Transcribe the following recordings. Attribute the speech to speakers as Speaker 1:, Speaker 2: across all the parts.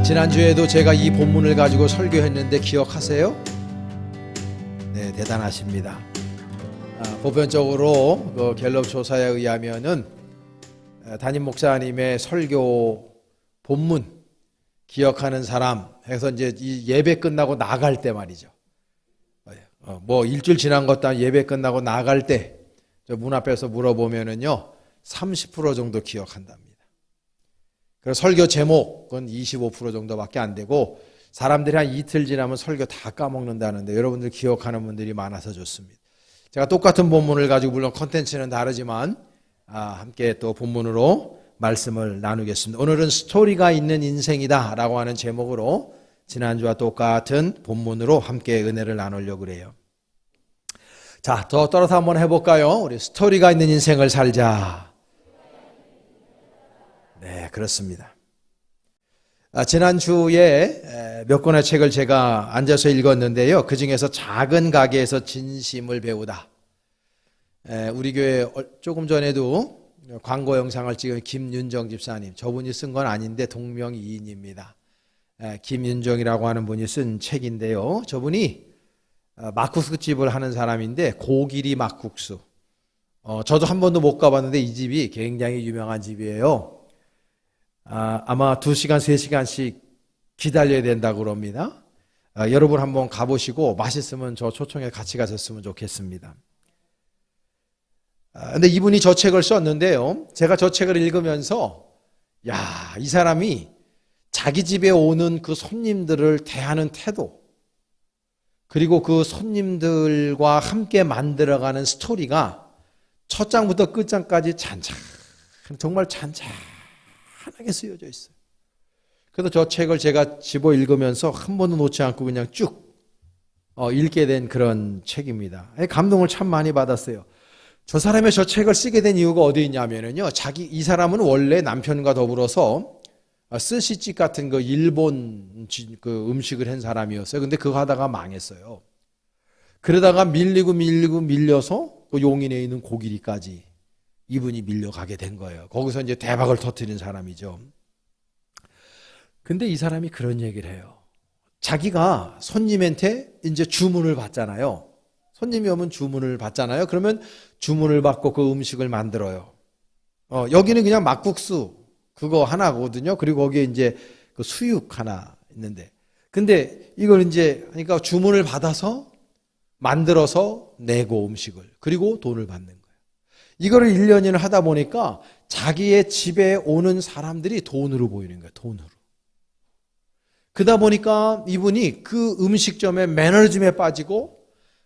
Speaker 1: 지난주에도 제가 이 본문을 가지고 설교했는데 기억하세요? 네, 대단하십니다. 보편적으로 그 갤럽 조사에 의하면은 담임 목사님의 설교 본문 기억하는 사람 해서 이제 이 예배 끝나고 나갈 때 말이죠. 뭐 일주일 지난 것도 아니고 예배 끝나고 나갈 때 저 문 앞에서 물어보면은요 30% 정도 기억한답니다. 그래서 설교 제목은 25% 정도밖에 안 되고 사람들이 한 이틀 지나면 설교 다 까먹는다는데 여러분들 기억하는 분들이 많아서 좋습니다. 제가 똑같은 본문을 가지고 물론 컨텐츠는 다르지만 함께 또 본문으로 말씀을 나누겠습니다. 오늘은 스토리가 있는 인생이다 라고 하는 제목으로 지난주와 똑같은 본문으로 함께 은혜를 나누려고 그래요. 자, 더 떨어서 한번 해볼까요? 우리 스토리가 있는 인생을 살자. 네, 그렇습니다. 지난주에 몇 권의 책을 제가 앉아서 읽었는데요. 그 중에서 작은 가게에서 진심을 배우다. 우리 교회 조금 전에도 광고 영상을 찍은 김윤정 집사님, 저분이 쓴 건 아닌데 동명이인입니다. 김윤정이라고 하는 분이 쓴 책인데요. 저분이 막국수 집을 하는 사람인데 고기리 막국수. 저도 한 번도 못 가봤는데 이 집이 굉장히 유명한 집이에요. 아마 2시간, 3시간씩 기다려야 된다고 그럽니다. 여러분 한번 가보시고 맛있으면 저 초청에 같이 가셨으면 좋겠습니다. 근데 이분이 저 책을 썼는데요. 제가 저 책을 읽으면서 이 사람이 자기 집에 오는 그 손님들을 대하는 태도 그리고 그 손님들과 함께 만들어가는 스토리가 첫 장부터 끝장까지 정말 잔잔하게 쓰여져 있어요. 그래서 저 책을 제가 집어 읽으면서 한 번도 놓지 않고 그냥 쭉 읽게 된 그런 책입니다. 감동을 참 많이 받았어요. 저 사람이 저 책을 쓰게 된 이유가 어디 있냐면요. 이 사람은 원래 남편과 더불어서 스시집 같은 그 일본 그 음식을 한 사람이었어요. 근데 그거 하다가 망했어요. 그러다가 밀려서 그 용인에 있는 고기리까지 이분이 밀려가게 된 거예요. 거기서 이제 대박을 터뜨린 사람이죠. 근데 이 사람이 그런 얘기를 해요. 자기가 손님한테 이제 주문을 받잖아요. 손님이 오면 주문을 받잖아요. 그러면 주문을 받고 그 음식을 만들어요. 여기는 그냥 막국수 그거 하나거든요. 그리고 거기에 이제 그 수육 하나 있는데. 근데 이걸 이제 그러니까 주문을 받아서 만들어서 내고 음식을 그리고 돈을 받는 거예요. 이거를 1년을 하다 보니까 자기의 집에 오는 사람들이 돈으로 보이는 거예요. 돈으로. 그러다 보니까 이분이 그 음식점의 매너리즘에 빠지고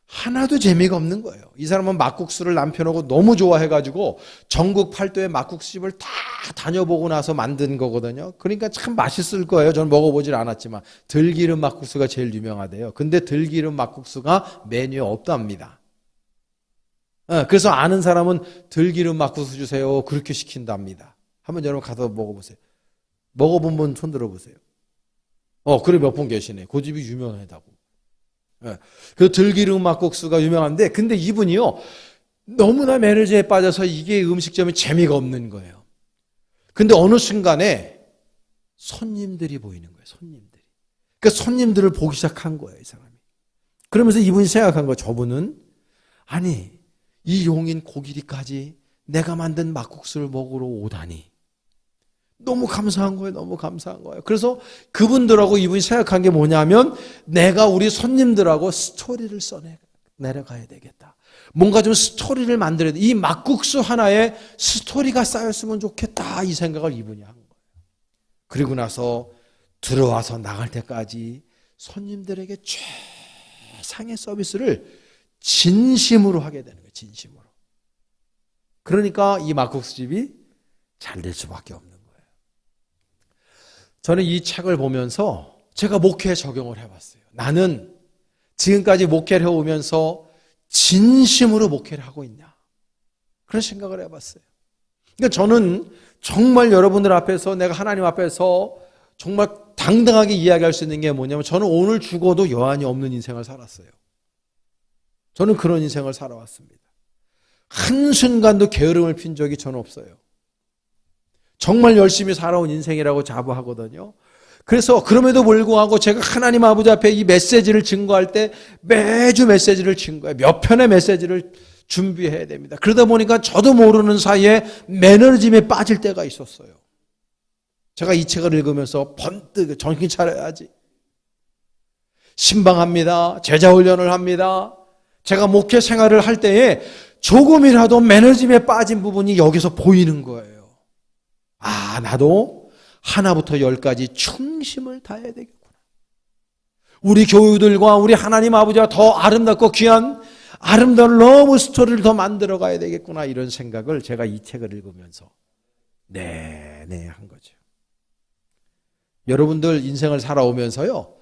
Speaker 1: 하나도 재미가 없는 거예요. 이 사람은 막국수를 남편하고 너무 좋아해가지고 전국 팔도의 막국수집을 다 다녀보고 나서 만든 거거든요. 그러니까 참 맛있을 거예요. 저는 먹어보질 않았지만 들기름 막국수가 제일 유명하대요. 근데 들기름 막국수가 메뉴에 없답니다. 그래서 아는 사람은 들기름 막국수 주세요. 그렇게 시킨답니다. 한번 여러분 가서 먹어보세요. 먹어본 분 손 들어보세요. 그래 몇 분 계시네. 그 집이 유명하다고. 그 들기름 막국수가 유명한데 근데 이분이요 너무나 매너리즘에 빠져서 이게 음식점이 재미가 없는 거예요. 근데 어느 순간에 손님들이 보이는 거예요. 손님들이. 그러니까 손님들을 보기 시작한 거예요. 이 사람이. 그러면서 이분이 생각한 거예요. 저분은 아니 이 용인 고기리까지 내가 만든 막국수를 먹으러 오다니 너무 감사한 거예요. 너무 감사한 거예요. 그래서 그분들하고 이분이 생각한 게 뭐냐면 내가 우리 손님들하고 스토리를 써내려가야 되겠다. 뭔가 좀 스토리를 만들어야 돼. 이 막국수 하나에 스토리가 쌓였으면 좋겠다. 이 생각을 이분이 한 거예요. 그리고 나서 들어와서 나갈 때까지 손님들에게 최상의 서비스를 진심으로 하게 되는 거예요. 진심으로. 그러니까 이 막국수집이 잘 될 수밖에 없는 거예요. 저는 이 책을 보면서 제가 목회에 적용을 해봤어요. 나는 지금까지 목회를 해오면서 진심으로 목회를 하고 있냐. 그런 생각을 해봤어요. 그러니까 저는 정말 여러분들 앞에서 내가 하나님 앞에서 정말 당당하게 이야기할 수 있는 게 뭐냐면 저는 오늘 죽어도 여한이 없는 인생을 살았어요. 저는 그런 인생을 살아왔습니다. 한순간도 게으름을 핀 적이 저는 없어요. 정말 열심히 살아온 인생이라고 자부하거든요. 그래서 그럼에도 불구하고 제가 하나님 아버지 앞에 이 메시지를 증거할 때 매주 메시지를 증거해요. 몇 편의 메시지를 준비해야 됩니다. 그러다 보니까 저도 모르는 사이에 매너리즘에 빠질 때가 있었어요. 제가 이 책을 읽으면서 번뜩 정신 차려야지. 신방합니다. 제자훈련을 합니다. 제가 목회 생활을 할 때에 조금이라도 매너리즘에 빠진 부분이 여기서 보이는 거예요. 아, 나도 하나부터 열까지 충심을 다해야 되겠구나. 우리 교우들과 우리 하나님 아버지가 더 아름답고 귀한 아름다운 러브 스토리를 더 만들어 가야 되겠구나, 이런 생각을 제가 이 책을 읽으면서 한 거죠. 여러분들 인생을 살아오면서요,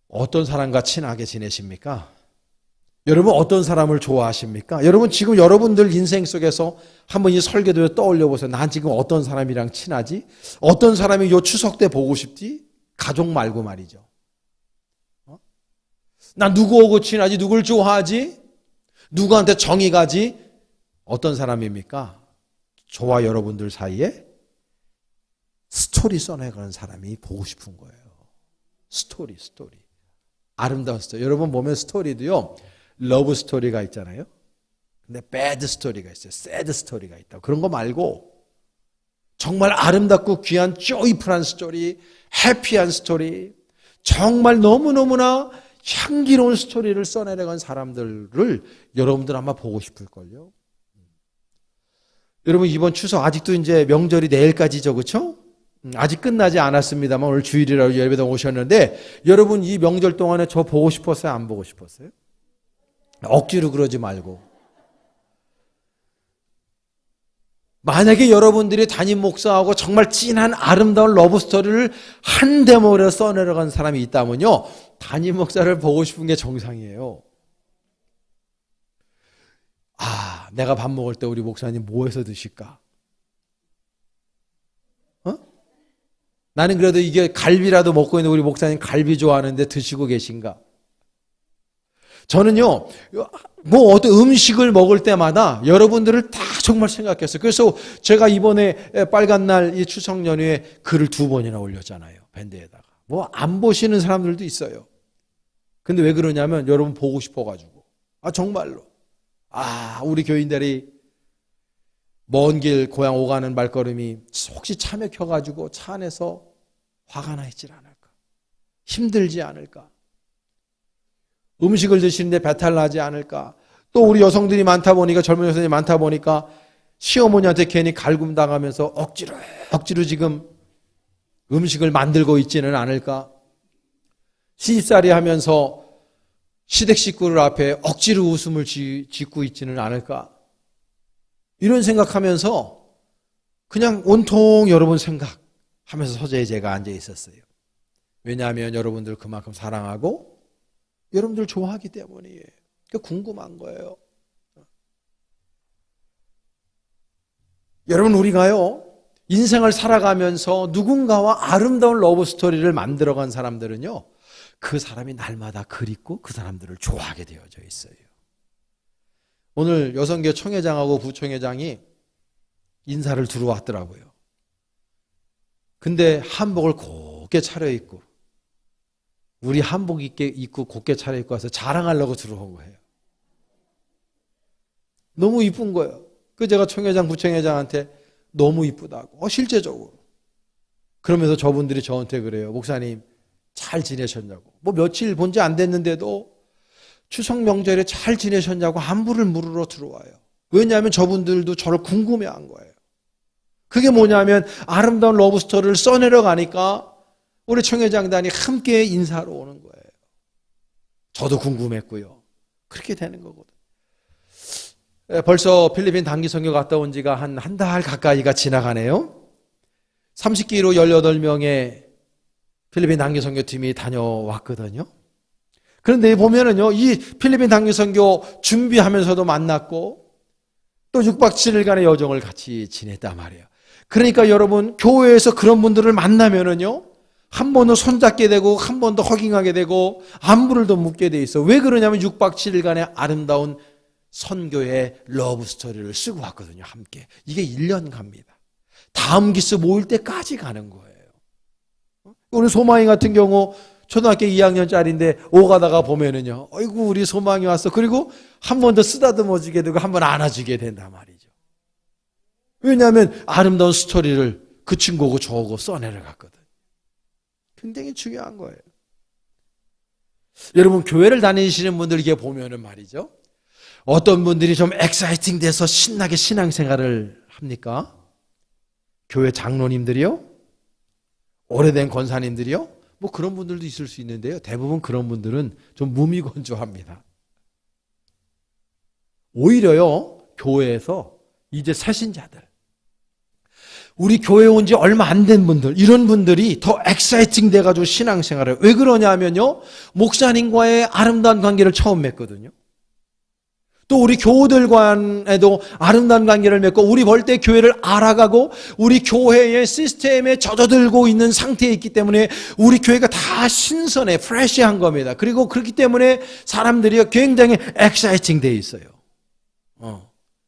Speaker 1: 어떤 사람과 친하게 지내십니까? 여러분 어떤 사람을 좋아하십니까? 여러분 지금 여러분들 인생 속에서 한번 이 설교도 떠올려 보세요. 난 지금 어떤 사람이랑 친하지? 어떤 사람이 요 추석 때 보고 싶지? 가족 말고 말이죠. 난 누구하고 친하지? 누굴 좋아하지? 누구한테 정이 가지? 어떤 사람입니까? 저와 여러분들 사이에 스토리 써내가는 사람이 보고 싶은 거예요. 스토리. 아름다운 스토리. 여러분 보면 스토리도요, 러브 스토리가 있잖아요. 근데 배드 스토리가 있어요. 새드 스토리가 있다. 그런 거 말고 정말 아름답고 귀한 조이풀한 스토리, 해피한 스토리, 정말 너무너무나 향기로운 스토리를 써내려간 사람들을 여러분들 아마 보고 싶을걸요. 여러분 이번 추석 아직도 이제 명절이 내일까지죠, 그렇죠? 아직 끝나지 않았습니다만 오늘 주일이라고 예배당 오셨는데 여러분 이 명절 동안에 저 보고 싶었어요? 안 보고 싶었어요? 억지로 그러지 말고. 만약에 여러분들이 담임 목사하고 정말 진한 아름다운 러브 스토리를 한 대목으로 써내려간 사람이 있다면요, 담임 목사를 보고 싶은 게 정상이에요. 아, 내가 밥 먹을 때 우리 목사님 뭐 해서 드실까? 나는 그래도 이게 갈비라도 먹고 있는 우리 목사님 갈비 좋아하는데 드시고 계신가? 저는요, 뭐 어떤 음식을 먹을 때마다 여러분들을 다 정말 생각했어요. 그래서 제가 이번에 빨간 날 이 추석 연휴에 글을 2번이나 올렸잖아요. 밴드에다가. 뭐 안 보시는 사람들도 있어요. 근데 왜 그러냐면 여러분 보고 싶어가지고. 아, 정말로. 아, 우리 교인들이 먼 길 고향 오가는 발걸음이 혹시 차 막혀가지고 차 안에서 화가 나 있질 않을까? 힘들지 않을까? 음식을 드시는데 배탈 나지 않을까? 또 우리 여성들이 많다 보니까, 젊은 여성들이 많다 보니까 시어머니한테 괜히 갈굼당하면서 억지로 지금 음식을 만들고 있지는 않을까? 시집살이 하면서 시댁 식구들 앞에 억지로 웃음을 짓고 있지는 않을까? 이런 생각하면서 그냥 온통 여러분 생각하면서 서재에 제가 앉아 있었어요. 왜냐하면 여러분들 그만큼 사랑하고 여러분들 좋아하기 때문이에요. 궁금한 거예요. 여러분 우리가요, 인생을 살아가면서 누군가와 아름다운 러브 스토리를 만들어간 사람들은요, 그 사람이 날마다 그립고 그 사람들을 좋아하게 되어져 있어요. 오늘 여성교 총회장하고 부총회장이 인사를 들어왔더라고요. 근데 한복을 곱게 차려입고, 우리 한복 입고 곱게 차려입고 와서 자랑하려고 들어온 거예요. 너무 이쁜 거예요. 그 제가 총회장, 부총회장한테 너무 이쁘다고. 실제적으로. 그러면서 저분들이 저한테 그래요. 목사님 잘 지내셨냐고. 뭐 며칠 본 지 안 됐는데도 추석 명절에 잘 지내셨냐고 안부를 물으러 들어와요. 왜냐하면 저분들도 저를 궁금해한 거예요. 그게 뭐냐면 아름다운 러브스토리를 써내려 가니까 우리 총회장단이 함께 인사로 오는 거예요. 저도 궁금했고요. 그렇게 되는 거거든요. 벌써 필리핀 단기 선교 갔다 온 지가 한 달 가까이가 지나가네요. 30기로 18명의 필리핀 단기 선교팀이 다녀왔거든요. 그런데 보면은요, 이 필리핀 단기 선교 준비하면서도 만났고 또 6박 7일간의 여정을 같이 지냈단 말이에요. 그러니까 여러분, 교회에서 그런 분들을 만나면은요, 한 번 더 손잡게 되고 한 번 더 허깅하게 되고 안부를 더 묻게 돼 있어. 왜 그러냐면 6박 7일간의 아름다운 선교의 러브 스토리를 쓰고 왔거든요. 함께. 이게 1년 갑니다. 다음 기스 모일 때까지 가는 거예요. 우리 소망이 같은 경우 초등학교 2학년짜리인데 오가다가 보면은요. 어이구 우리 소망이 왔어. 그리고 한 번 더 쓰다듬어주게 되고 한 번 안아주게 된단 말이죠. 왜냐하면 아름다운 스토리를 그 친구하고 저하고 써내려갔거든. 굉장히 중요한 거예요. 여러분 교회를 다니시는 분들 이게 보면은 말이죠. 어떤 분들이 좀 엑사이팅 돼서 신나게 신앙생활을 합니까? 교회 장로님들이요? 오래된 권사님들이요? 뭐 그런 분들도 있을 수 있는데요. 대부분 그런 분들은 좀 무미건조합니다. 오히려요. 교회에서 이제 새신자들, 우리 교회에 온 지 얼마 안 된 분들, 이런 분들이 더 엑사이팅 돼가지고 신앙생활을. 왜 그러냐면요. 목사님과의 아름다운 관계를 처음 맺거든요. 또 우리 교우들 간에도 아름다운 관계를 맺고 우리 볼 때 교회를 알아가고 우리 교회의 시스템에 젖어들고 있는 상태에 있기 때문에 우리 교회가 다 신선해, 프레시한 겁니다. 그리고 그렇기 때문에 사람들이 굉장히 엑사이팅 돼 있어요.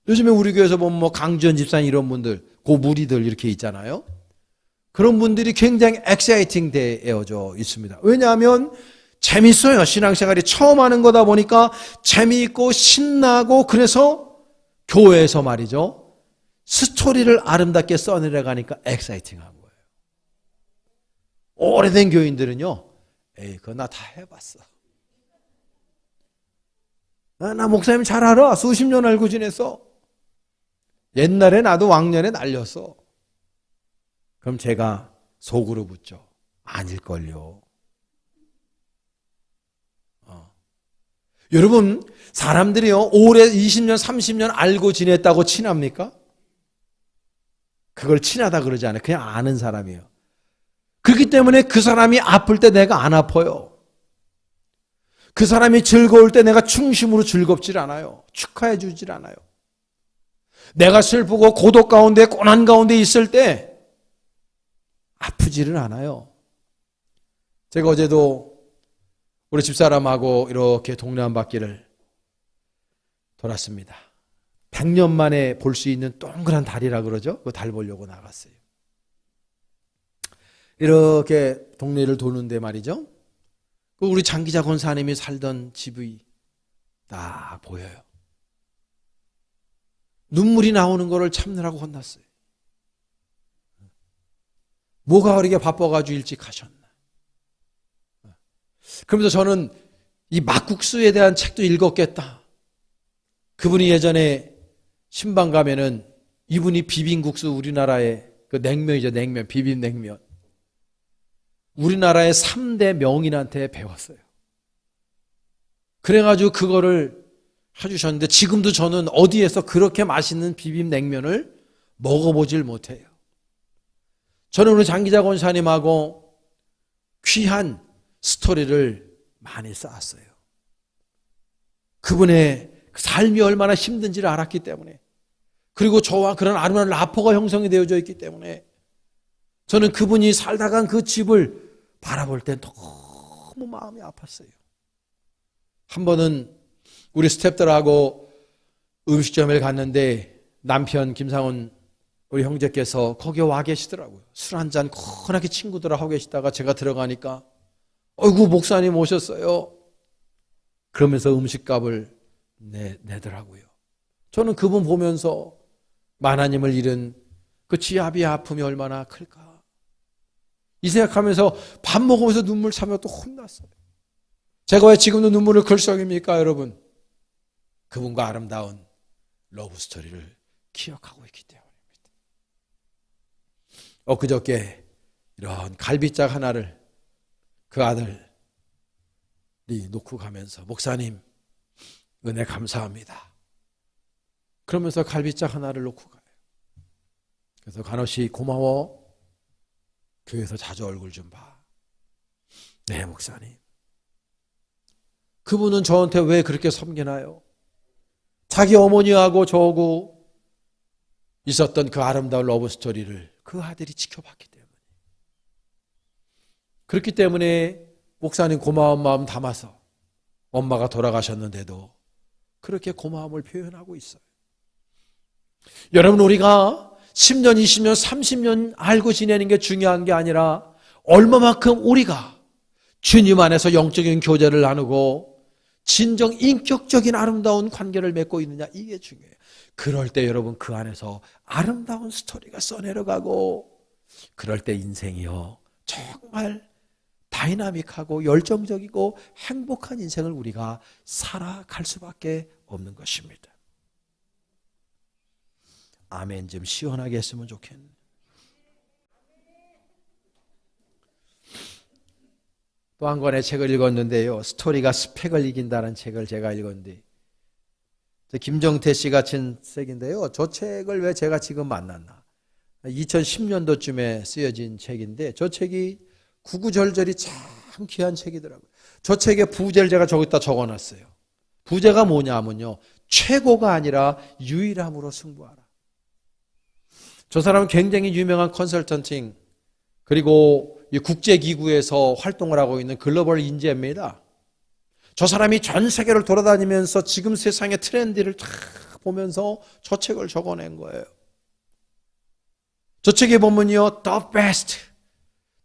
Speaker 1: 요즘에 우리 교회에서 보면 뭐 강지원 집사님 이런 분들, 고무리들 이렇게 있잖아요. 그런 분들이 굉장히 엑사이팅 되어져 있습니다. 왜냐하면 재밌어요. 신앙생활이 처음 하는 거다 보니까 재미있고 신나고, 그래서 교회에서 말이죠. 스토리를 아름답게 써내려가니까 엑사이팅한 거예요. 오래된 교인들은요. 에이, 그거 나 다 해봤어. 나 목사님 잘 알아. 수십 년 알고 지냈어. 옛날에 나도 왕년에 날렸어. 그럼 제가 속으로 묻죠. 아닐걸요. 여러분, 사람들이요, 오래 20년, 30년 알고 지냈다고 친합니까? 그걸 친하다 그러지 않아요. 그냥 아는 사람이에요. 그렇기 때문에 그 사람이 아플 때 내가 안 아파요. 그 사람이 즐거울 때 내가 충심으로 즐겁질 않아요. 축하해 주질 않아요. 내가 슬프고 고독 가운데, 고난 가운데 있을 때 아프지를 않아요. 제가 어제도 우리 집사람하고 이렇게 동네 한 바퀴를 돌았습니다. 100년 만에 볼 수 있는 동그란 달이라 그러죠. 그 달 보려고 나갔어요. 이렇게 동네를 도는데 말이죠. 우리 장기자 권사님이 살던 집이 딱 보여요. 눈물이 나오는 거를 참느라고 혼났어요. 뭐가 그렇게 바빠가지고 일찍 하셨나. 그러면서 저는 이 막국수에 대한 책도 읽었겠다. 그분이 예전에 신방 가면은 이분이 비빔국수, 우리나라의 그 냉면이죠. 냉면, 비빔냉면. 우리나라의 3대 명인한테 배웠어요. 그래가지고 그거를 해주셨는데 지금도 저는 어디에서 그렇게 맛있는 비빔냉면을 먹어보질 못해요. 저는 오늘 장기자 권사님하고 귀한 스토리를 많이 쌓았어요. 그분의 삶이 얼마나 힘든지를 알았기 때문에, 그리고 저와 그런 아름다운 라포가 형성이 되어져 있기 때문에 저는 그분이 살다간 그 집을 바라볼 때 너무 마음이 아팠어요. 한 번은 우리 스태프들하고 음식점에 갔는데 남편 김상훈 우리 형제께서 거기에 와 계시더라고요. 술 한잔 코하게 친구들하고 하고 계시다가 제가 들어가니까 어이구 목사님 오셨어요. 그러면서 음식값을 내더라고요. 저는 그분 보면서 하나님을 잃은 그 지아비의 아픔이 얼마나 클까 이 생각하면서 밥 먹으면서 눈물 참며 또 혼났어요. 제가 왜 지금도 눈물을 글썽입니까 여러분? 그분과 아름다운 러브 스토리를 기억하고 있기 때문입니다. 엊그저께 이런 갈비짝 하나를 그 아들이 놓고 가면서 목사님 은혜 감사합니다. 그러면서 갈비짝 하나를 놓고 가요. 그래서 간호씨 고마워. 교회에서 자주 얼굴 좀 봐. 네 목사님. 그분은 저한테 왜 그렇게 섬기나요? 자기 어머니하고 저하고 있었던 그 아름다운 러브 스토리를 그 아들이 지켜봤기 때문에. 그렇기 때문에 목사님 고마운 마음 담아서 엄마가 돌아가셨는데도 그렇게 고마움을 표현하고 있어요. 여러분, 우리가 10년, 20년, 30년 알고 지내는 게 중요한 게 아니라 얼마만큼 우리가 주님 안에서 영적인 교제를 나누고 진정 인격적인 아름다운 관계를 맺고 있느냐, 이게 중요해요. 그럴 때 여러분 그 안에서 아름다운 스토리가 써내려가고, 그럴 때 인생이요 정말 다이나믹하고 열정적이고 행복한 인생을 우리가 살아갈 수밖에 없는 것입니다. 아멘 좀 시원하게 했으면 좋겠네. 또 한 권의 책을 읽었는데요, 스토리가 스펙을 이긴다는 책을 제가 읽었는데, 김정태 씨 같은 책인데요, 저 책을 왜 제가 지금 만났나, 2010년도쯤에 쓰여진 책인데, 저 책이 구구절절이 참 귀한 책이더라고요. 저 책의 부제를 제가 저기다 적어놨어요. 부제가 뭐냐면요, 최고가 아니라 유일함으로 승부하라. 저 사람은 굉장히 유명한 컨설턴팅 그리고 국제기구에서 활동을 하고 있는 글로벌 인재입니다. 저 사람이 전 세계를 돌아다니면서 지금 세상의 트렌드를 다 보면서 저 책을 적어낸 거예요. 저 책에 보면요, the best,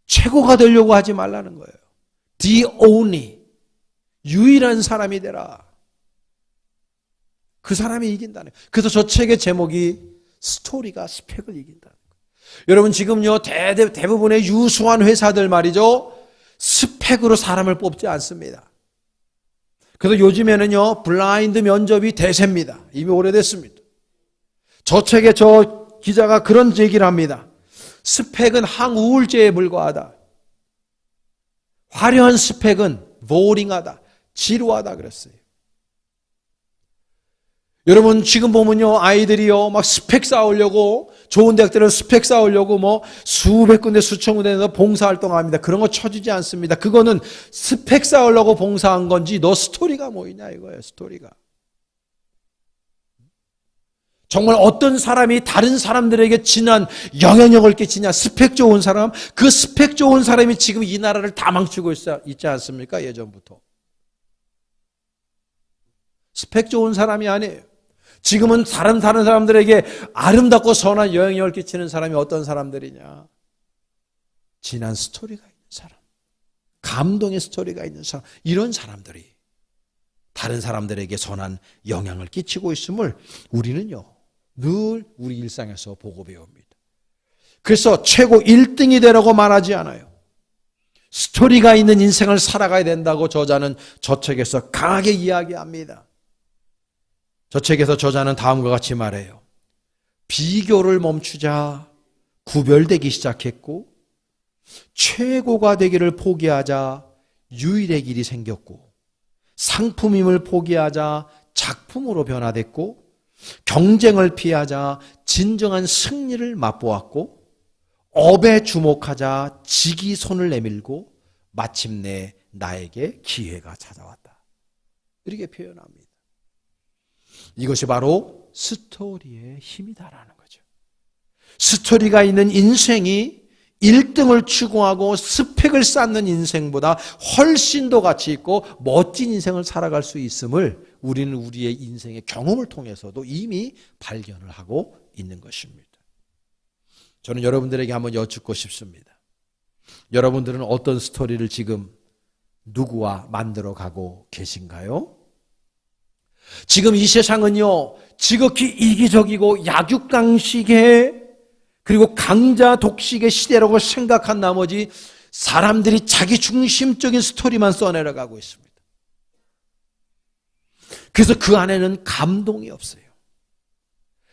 Speaker 1: 최고가 되려고 하지 말라는 거예요. the only, 유일한 사람이 되라. 그 사람이 이긴다는 거예요. 그래서 저 책의 제목이 스토리가 스펙을 이긴다는 거예요. 여러분, 지금요 대부분의 유수한 회사들 말이죠, 스펙으로 사람을 뽑지 않습니다. 그래서 요즘에는요 블라인드 면접이 대세입니다. 이미 오래됐습니다. 저 책에 저 기자가 그런 얘기를 합니다. 스펙은 항우울제에 불과하다. 화려한 스펙은 보링하다, 지루하다 그랬어요. 여러분, 지금 보면요 아이들이요 막 스펙 쌓으려고, 좋은 대학들은 스펙 쌓으려고 뭐 수백 군데 수천 군데에서 봉사활동합니다. 그런 거 쳐주지 않습니다. 그거는 스펙 쌓으려고 봉사한 건지, 너 스토리가 뭐이냐 이거예요. 스토리가 정말 어떤 사람이 다른 사람들에게 진한 영향력을 끼치냐, 스펙 좋은 사람, 그 스펙 좋은 사람이 지금 이 나라를 다 망치고 있지 않습니까? 예전부터 스펙 좋은 사람이 아니에요. 지금은 다른 사람들에게 아름답고 선한 영향력을 끼치는 사람이 어떤 사람들이냐, 진한 스토리가 있는 사람, 감동의 스토리가 있는 사람, 이런 사람들이 다른 사람들에게 선한 영향을 끼치고 있음을 우리는요 늘 우리 일상에서 보고 배웁니다. 그래서 최고 1등이 되라고 말하지 않아요. 스토리가 있는 인생을 살아가야 된다고 저자는 저 책에서 강하게 이야기합니다. 저 책에서 저자는 다음과 같이 말해요. 비교를 멈추자 구별되기 시작했고, 최고가 되기를 포기하자 유일의 길이 생겼고, 상품임을 포기하자 작품으로 변화됐고, 경쟁을 피하자 진정한 승리를 맛보았고, 업에 주목하자 직이 손을 내밀고, 마침내 나에게 기회가 찾아왔다. 이렇게 표현합니다. 이것이 바로 스토리의 힘이다라는 거죠. 스토리가 있는 인생이 1등을 추구하고 스펙을 쌓는 인생보다 훨씬 더 가치 있고 멋진 인생을 살아갈 수 있음을 우리는 우리의 인생의 경험을 통해서도 이미 발견을 하고 있는 것입니다. 저는 여러분들에게 한번 여쭙고 싶습니다. 여러분들은 어떤 스토리를 지금 누구와 만들어가고 계신가요? 지금 이 세상은요 지극히 이기적이고 약육강식의, 그리고 강자 독식의 시대라고 생각한 나머지 사람들이 자기 중심적인 스토리만 써내려가고 있습니다. 그래서 그 안에는 감동이 없어요.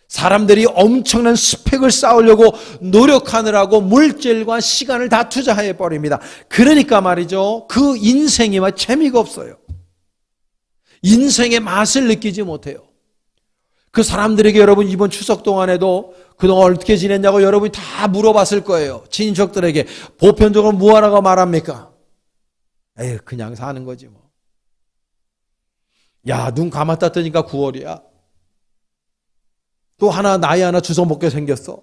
Speaker 1: 사람들이 엄청난 스펙을 쌓으려고 노력하느라고 물질과 시간을 다 투자해 버립니다. 그러니까 말이죠, 그 인생이 막 재미가 없어요. 인생의 맛을 느끼지 못해요. 그 사람들에게 여러분 이번 추석 동안에도 그동안 어떻게 지냈냐고 여러분이 다 물어봤을 거예요. 친척들에게. 보편적으로 뭐하라고 말합니까? 에휴, 그냥 사는 거지 뭐. 야, 눈 감았다 뜨니까 9월이야. 또 하나 나이 하나 주워 먹게 생겼어.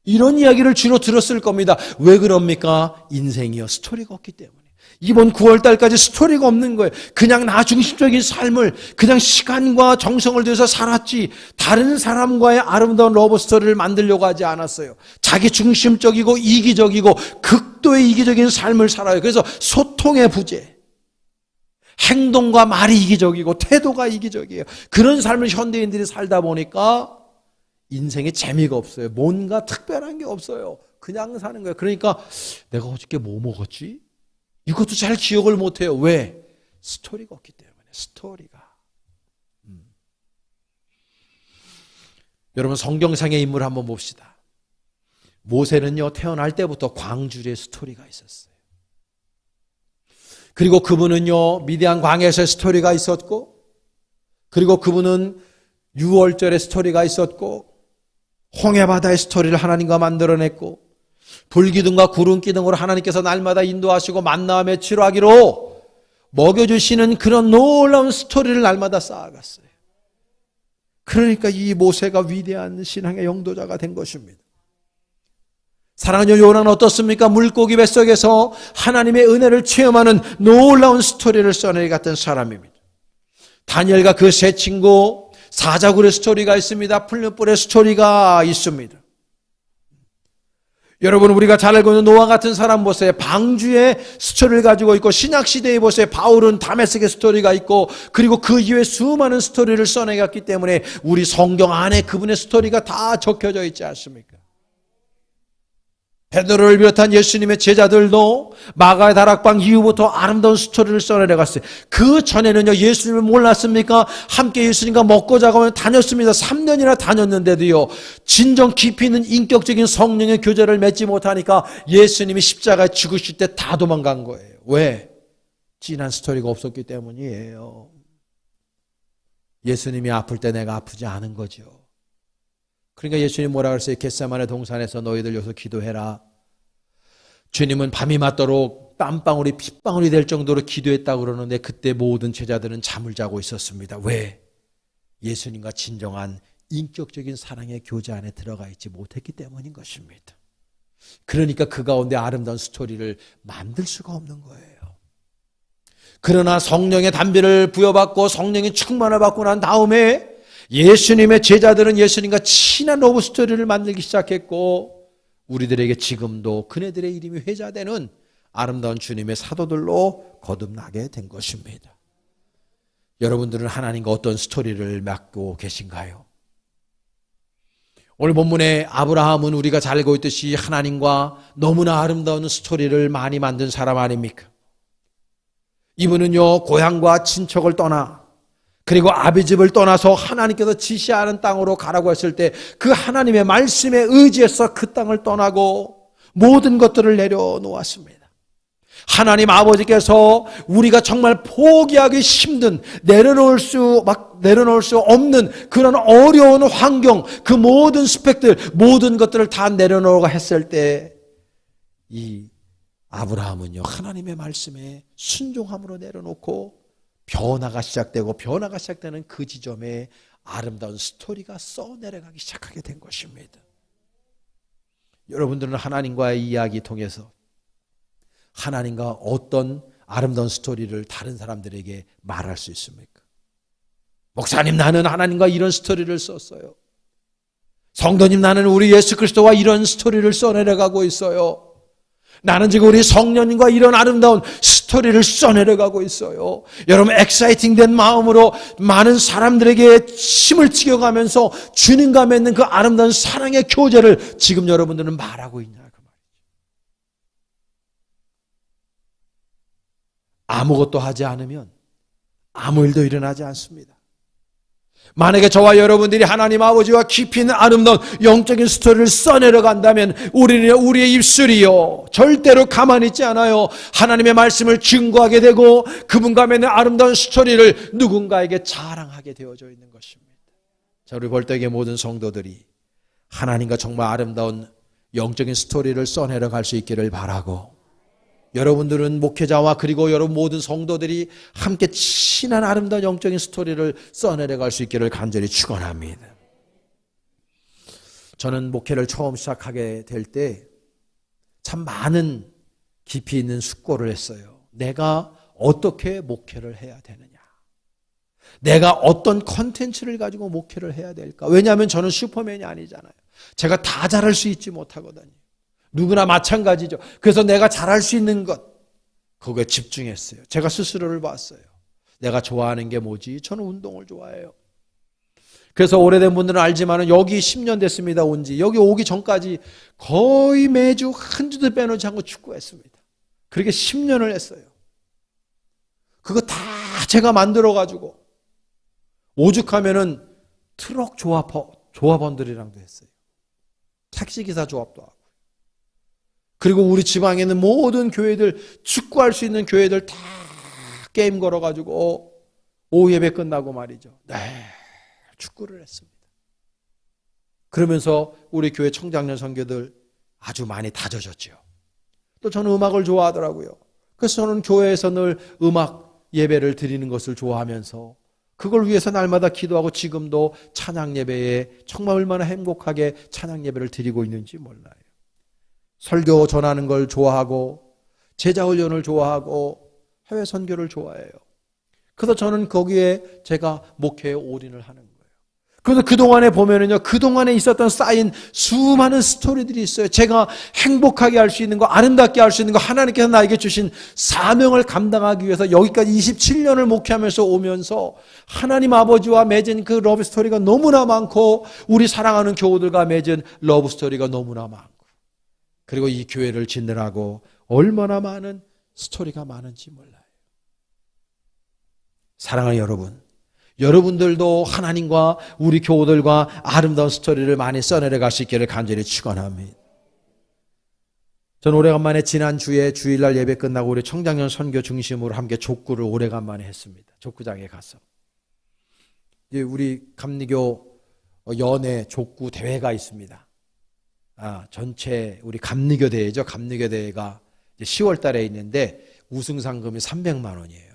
Speaker 1: 이런 이야기를 주로 들었을 겁니다. 왜 그럽니까? 인생이요, 스토리가 없기 때문에. 이번 9월달까지 스토리가 없는 거예요. 그냥 나 중심적인 삶을 그냥 시간과 정성을 들여서 살았지, 다른 사람과의 아름다운 러브 스토리를 만들려고 하지 않았어요. 자기 중심적이고 이기적이고 극도의 이기적인 삶을 살아요. 그래서 소통의 부재, 행동과 말이 이기적이고 태도가 이기적이에요. 그런 삶을 현대인들이 살다 보니까 인생에 재미가 없어요. 뭔가 특별한 게 없어요. 그냥 사는 거예요. 그러니까 내가 어저께 뭐 먹었지? 이것도 잘 기억을 못해요. 왜? 스토리가 없기 때문에. 스토리가. 여러분, 성경상의 인물 한번 봅시다. 모세는요, 태어날 때부터 광주리에 스토리가 있었어요. 그리고 그분은요, 미디안 광야에서 스토리가 있었고, 그리고 그분은 6월절에 스토리가 있었고, 홍해바다의 스토리를 하나님과 만들어냈고, 불기둥과 구름기둥으로 하나님께서 날마다 인도하시고 만나며 치료하기로 먹여주시는 그런 놀라운 스토리를 날마다 쌓아갔어요. 그러니까 이 모세가 위대한 신앙의 영도자가 된 것입니다. 사랑하는 요나는 어떻습니까? 물고기 뱃속에서 하나님의 은혜를 체험하는 놀라운 스토리를 써내갔던 사람입니다. 다니엘과 그 세 친구, 사자굴의 스토리가 있습니다. 풀무불의 스토리가 있습니다. 여러분, 우리가 잘 알고 있는 노아 같은 사람 보세요. 방주의 스토리를 가지고 있고, 신약시대에 보세요. 바울은 다메섹의 스토리가 있고, 그리고 그 이후에 수많은 스토리를 써내갔기 때문에 우리 성경 안에 그분의 스토리가 다 적혀져 있지 않습니까? 베드로를 비롯한 예수님의 제자들도 마가의 다락방 이후부터 아름다운 스토리를 써내려갔어요. 그 전에는요, 예수님을 몰랐습니까? 함께 예수님과 먹고 자고 다녔습니다. 3년이나 다녔는데도요, 진정 깊이 있는 인격적인 성령의 교제를 맺지 못하니까 예수님이 십자가에 죽으실 때 다 도망간 거예요. 왜? 진한 스토리가 없었기 때문이에요. 예수님이 아플 때 내가 아프지 않은 거죠. 그러니까 예수님 뭐라 그랬어요? 겟세마네 동산에서 너희들 여기서 기도해라. 주님은 밤이 맞도록 땀방울이 핏방울이 될 정도로 기도했다고 그러는데 그때 모든 제자들은 잠을 자고 있었습니다. 왜? 예수님과 진정한 인격적인 사랑의 교제 안에 들어가 있지 못했기 때문인 것입니다. 그러니까 그 가운데 아름다운 스토리를 만들 수가 없는 거예요. 그러나 성령의 담비를 부여받고 성령의 충만을 받고 난 다음에 예수님의 제자들은 예수님과 친한 러브 스토리를 만들기 시작했고, 우리들에게 지금도 그네들의 이름이 회자되는 아름다운 주님의 사도들로 거듭나게 된 것입니다. 여러분들은 하나님과 어떤 스토리를 맡고 계신가요? 오늘 본문의 아브라함은 우리가 잘 알고 있듯이 하나님과 너무나 아름다운 스토리를 많이 만든 사람 아닙니까? 이분은요, 고향과 친척을 떠나 그리고 아비집을 떠나서 하나님께서 지시하는 땅으로 가라고 했을 때 그 하나님의 말씀에 의지해서 그 땅을 떠나고 모든 것들을 내려놓았습니다. 하나님 아버지께서 우리가 정말 포기하기 힘든, 내려놓을 수 없는 그런 어려운 환경, 그 모든 스펙들, 모든 것들을 다 내려놓으라고 했을 때 이 아브라함은요, 하나님의 말씀에 순종함으로 내려놓고 변화가 시작되고, 변화가 시작되는 그 지점에 아름다운 스토리가 써내려가기 시작하게 된 것입니다. 여러분들은 하나님과의 이야기 통해서 하나님과 어떤 아름다운 스토리를 다른 사람들에게 말할 수 있습니까? 목사님, 나는 하나님과 이런 스토리를 썼어요. 성도님, 나는 우리 예수 그리스도와 이런 스토리를 써내려가고 있어요. 나는 지금 우리 성령님과 이런 아름다운 스토리를 써내려가고 있어요. 여러분, 엑사이팅된 마음으로 많은 사람들에게 힘을 찍어가면서 주님과 맺는 그 아름다운 사랑의 교제를 지금 여러분들은 말하고 있냐, 그 말이죠. 아무것도 하지 않으면 아무 일도 일어나지 않습니다. 만약에 저와 여러분들이 하나님 아버지와 깊이 있는 아름다운 영적인 스토리를 써내려간다면 우리의 입술이요, 절대로 가만히 있지 않아요. 하나님의 말씀을 증거하게 되고 그분과 맺는 아름다운 스토리를 누군가에게 자랑하게 되어져 있는 것입니다. 자, 우리 벌떡의 모든 성도들이 하나님과 정말 아름다운 영적인 스토리를 써내려갈 수 있기를 바라고, 여러분들은 목회자와 그리고 여러분 모든 성도들이 함께 친한 아름다운 영적인 스토리를 써내려갈 수 있기를 간절히 축원합니다. 저는 목회를 처음 시작하게 될 때 참 많은 깊이 있는 숙고를 했어요. 내가 어떻게 목회를 해야 되느냐. 내가 어떤 컨텐츠를 가지고 목회를 해야 될까. 왜냐하면 저는 슈퍼맨이 아니잖아요. 제가 다 잘할 수 있지 못하거든요. 누구나 마찬가지죠. 그래서 내가 잘할 수 있는 것, 거기에 집중했어요. 제가 스스로를 봤어요. 내가 좋아하는 게 뭐지? 저는 운동을 좋아해요. 그래서 오래된 분들은 알지만 여기 10년 됐습니다. 온지. 여기 오기 전까지 거의 매주 한 주도 빼놓지 않고 축구했습니다. 그렇게 10년을 했어요. 그거 다 제가 만들어가지고 오죽하면은 트럭 조합원들이랑도 했어요. 택시기사 조합도 하고. 그리고 우리 지방에 있는 모든 교회들, 축구할 수 있는 교회들 다 게임 걸어가지고 오후 예배 끝나고 말이죠. 네, 축구를 했습니다. 그러면서 우리 교회 청장년 선교들 아주 많이 다져졌죠. 또 저는 음악을 좋아하더라고요. 그래서 저는 교회에서 늘 음악 예배를 드리는 것을 좋아하면서 그걸 위해서 날마다 기도하고 지금도 찬양 예배에 정말 얼마나 행복하게 찬양 예배를 드리고 있는지 몰라요. 설교 전하는 걸 좋아하고 제자 훈련을 좋아하고 해외 선교를 좋아해요. 그래서 저는 거기에 제가 목회에 올인을 하는 거예요. 그래서 그동안에 보면은요, 그동안에 있었던 쌓인 수많은 스토리들이 있어요. 제가 행복하게 할 수 있는 거, 아름답게 할 수 있는 거, 하나님께서 나에게 주신 사명을 감당하기 위해서 여기까지 27년을 목회하면서 오면서 하나님 아버지와 맺은 그 러브 스토리가 너무나 많고 우리 사랑하는 교우들과 맺은 러브 스토리가 너무나 많고 그리고 이 교회를 짓느라고 얼마나 많은 스토리가 많은지 몰라요. 사랑하는 여러분, 여러분들도 하나님과 우리 교우들과 아름다운 스토리를 많이 써내려 갈 수 있기를 간절히 축원합니다. 저는 오래간만에 지난주에 주일날 예배 끝나고 우리 청장년 선교 중심으로 함께 족구를 오래간만에 했습니다. 족구장에 가서. 우리 감리교 연애 족구 대회가 있습니다. 전체 우리 감리교 대회죠. 감리교 대회가 10월 달에 있는데 우승 상금이 300만 원이에요.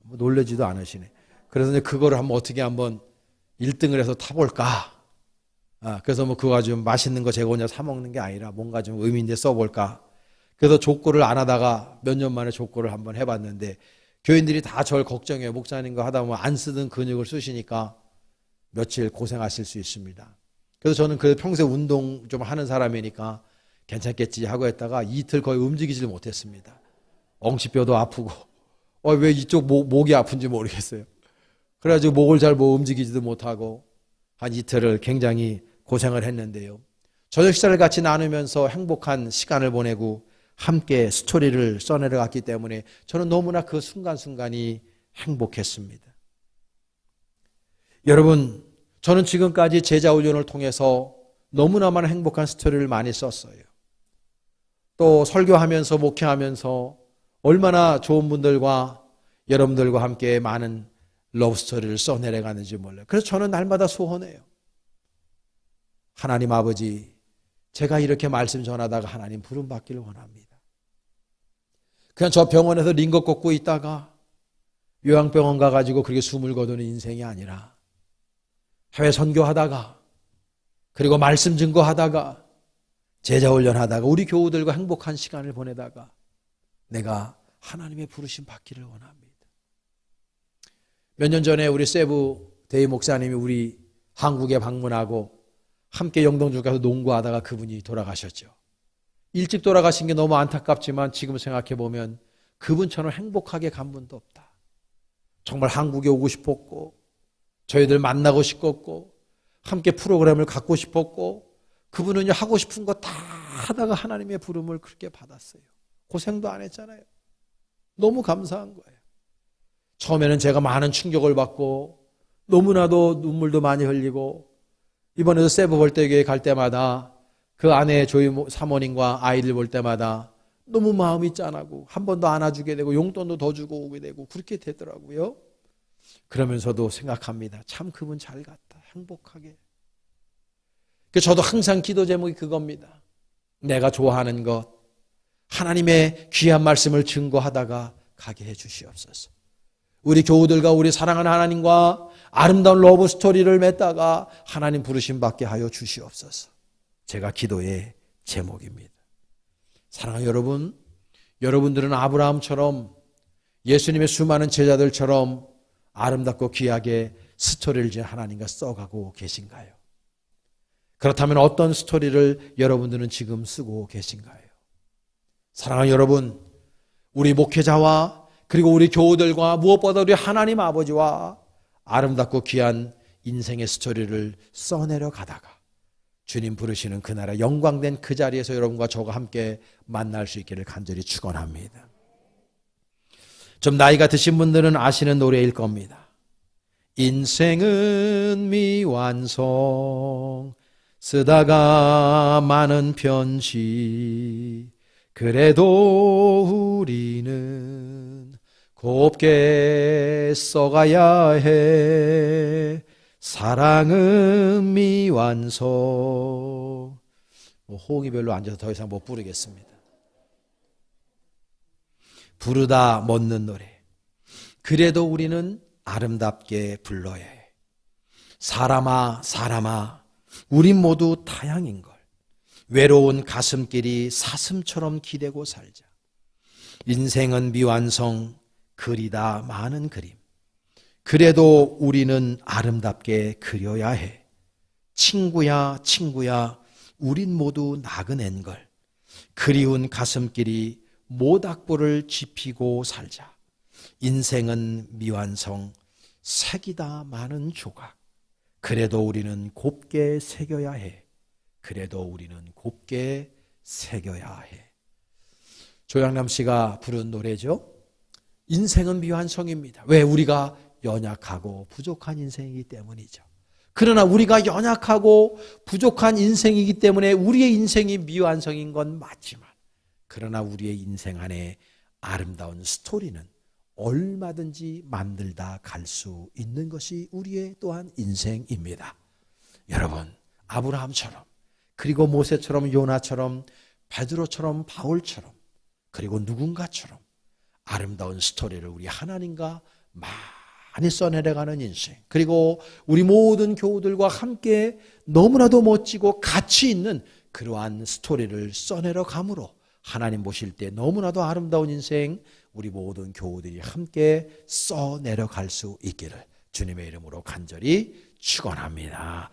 Speaker 1: 놀라지도 않으시네. 그래서 이제 그거를 어떻게 한번 1등을 해서 타볼까. 그래서 그거 가지고 맛있는 거 제가 혼자 사 먹는 게 아니라 뭔가 좀 의미 있는 데 써볼까. 그래서 족구를 안 하다가 몇 년 만에 족구를 한번 해봤는데 교인들이 다 저를 걱정해요. 목사님과 하다 보면 안 쓰던 근육을 쓰시니까 며칠 고생하실 수 있습니다. 그래서 저는 평소에 운동 좀 하는 사람이니까 괜찮겠지 하고 했다가 이틀 거의 움직이질 못했습니다. 엉치뼈도 아프고 왜 이쪽 목이 아픈지 모르겠어요. 그래가지고 목을 잘 움직이지도 못하고 한 이틀을 굉장히 고생을 했는데요. 저녁 식사를 같이 나누면서 행복한 시간을 보내고 함께 스토리를 써내려갔기 때문에 저는 너무나 그 순간순간이 행복했습니다. 여러분, 저는 지금까지 제자 훈련을 통해서 너무나 많은 행복한 스토리를 많이 썼어요. 또 설교하면서 목회하면서 얼마나 좋은 분들과 여러분들과 함께 많은 러브스토리를 써내려가는지 몰라요. 그래서 저는 날마다 소원해요. 하나님 아버지, 제가 이렇게 말씀 전하다가 하나님 부름 받기를 원합니다. 그냥 저 병원에서 링거 꽂고 있다가 요양병원 가가지고 그렇게 숨을 거두는 인생이 아니라 해외 선교하다가 그리고 말씀 증거하다가 제자 훈련하다가 우리 교우들과 행복한 시간을 보내다가 내가 하나님의 부르심 받기를 원합니다. 몇 년 전에 우리 세부 대희 목사님이 우리 한국에 방문하고 함께 영동주 가서 농구하다가 그분이 돌아가셨죠. 일찍 돌아가신 게 너무 안타깝지만 지금 생각해 보면 그분처럼 행복하게 간 분도 없다. 정말 한국에 오고 싶었고 저희들 만나고 싶었고 함께 프로그램을 갖고 싶었고 그분은 하고 싶은 거 다 하다가 하나님의 부름을 그렇게 받았어요. 고생도 안 했잖아요. 너무 감사한 거예요. 처음에는 제가 많은 충격을 받고 너무나도 눈물도 많이 흘리고 이번에도 세부 벌떼교회 갈 때마다 그 아내 조이 사모님과 아이들 볼 때마다 너무 마음이 짠하고 한 번 더 안아주게 되고 용돈도 더 주고 오게 되고 그렇게 되더라고요. 그러면서도 생각합니다. 참 그분 잘 갔다. 행복하게. 저도 항상 기도 제목이 그겁니다. 내가 좋아하는 것, 하나님의 귀한 말씀을 증거하다가 가게 해 주시옵소서. 우리 교우들과 우리 사랑하는 하나님과 아름다운 러브 스토리를 맺다가 하나님 부르심 받게 하여 주시옵소서. 제가 기도의 제목입니다. 사랑하는 여러분, 여러분들은 아브라함처럼 예수님의 수많은 제자들처럼 아름답고 귀하게 스토리를 이제 하나님과 써가고 계신가요? 그렇다면 어떤 스토리를 여러분들은 지금 쓰고 계신가요? 사랑하는 여러분, 우리 목회자와 그리고 우리 교우들과 무엇보다 우리 하나님 아버지와 아름답고 귀한 인생의 스토리를 써내려 가다가 주님 부르시는 그날의 영광된 그 자리에서 여러분과 저와 함께 만날 수 있기를 간절히 축원합니다. 좀 나이가 드신 분들은 아시는 노래일 겁니다. 인생은 미완성 쓰다가 많은 편지 그래도 우리는 곱게 써가야 해 사랑은 미완성. 호응이 별로 안 좋아서 더 이상 못 부르겠습니다. 부르다 멎는 노래. 그래도 우리는 아름답게 불러야 해. 사람아 사람아 우린 모두 타향인걸. 외로운 가슴길이 사슴처럼 기대고 살자. 인생은 미완성 그리다 많은 그림. 그래도 우리는 아름답게 그려야 해. 친구야 친구야 우린 모두 나그네인걸. 그리운 가슴길이 모닥불을 지피고 살자. 인생은 미완성 색이다 많은 조각. 그래도 우리는 곱게 새겨야 해. 그래도 우리는 곱게 새겨야 해. 조양남 씨가 부른 노래죠. 인생은 미완성입니다. 왜? 우리가 연약하고 부족한 인생이기 때문이죠. 그러나 우리가 연약하고 부족한 인생이기 때문에 우리의 인생이 미완성인 건 맞지만 그러나 우리의 인생 안에 아름다운 스토리는 얼마든지 만들다 갈 수 있는 것이 우리의 또한 인생입니다. 여러분, 아브라함처럼 그리고 모세처럼 요나처럼 베드로처럼 바울처럼 그리고 누군가처럼 아름다운 스토리를 우리 하나님과 많이 써내려가는 인생, 그리고 우리 모든 교우들과 함께 너무나도 멋지고 가치 있는 그러한 스토리를 써내려 감으로 하나님 보실 때 너무나도 아름다운 인생 우리 모든 교우들이 함께 써내려갈 수 있기를 주님의 이름으로 간절히 축원합니다.